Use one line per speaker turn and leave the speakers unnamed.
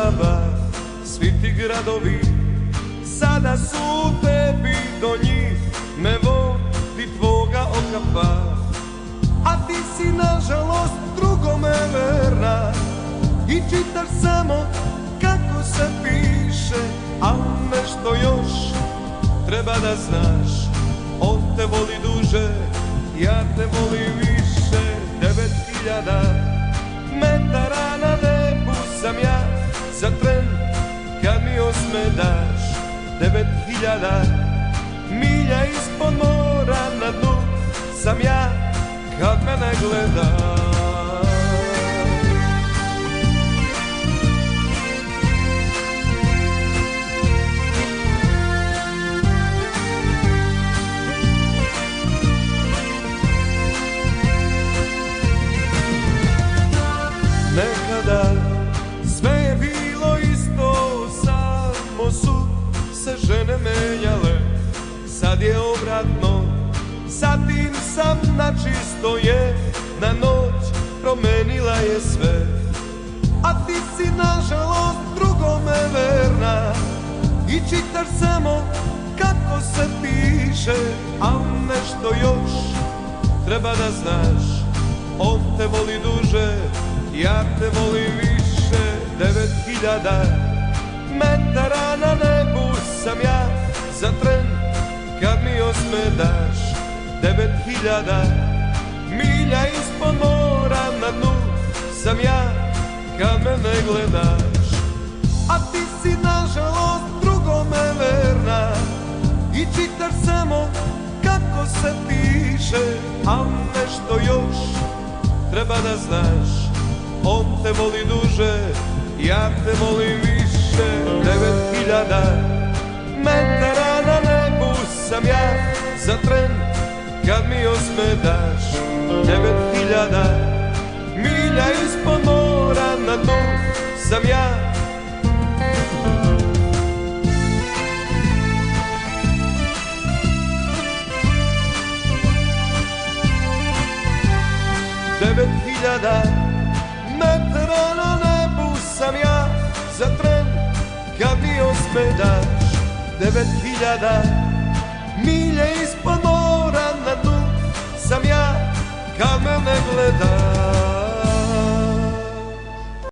slaba, svi ti gradovi sada su tebi, do njih ne vodi tvoga oka par. A ti si nažalost drugome verna i čitaš samo kako se piše, a nešto još treba da znaš. On te voli duže, ja te volim više. 9000 metara na nebu sam ja za tren kad mi osme daš. 9000 milja ispod mora na dnu sam ja kad me ne gledaš. Nekada sve je bilo isto, samo su se žene menjale. Sad je obratno, sad tim sam načisto, jedna noć promenila je sve. A ti si nažalost drugome verna i čitaš samo kako se piše, a nešto još treba da znaš. On te voli duže, ja te volim više. 9000 metara na nebu sam ja za tren kad mi osme daš. 9000 milja ispod mora na dnu sam ja kad me ne gledaš. A ti si nažalost drugome verna i čitaš samo kako se piše, a nešto još treba da znaš. On te voli duže, ja te volim više. 9000 metara na nebu sam ja za tren kad mi osme daš. 9000 milja ispod mora na dnu sam ja. Metara na nebu sam ja za tren kad mi osme daš. 9000 milja ispod mora na dnu sam ja kad me ne gledaš.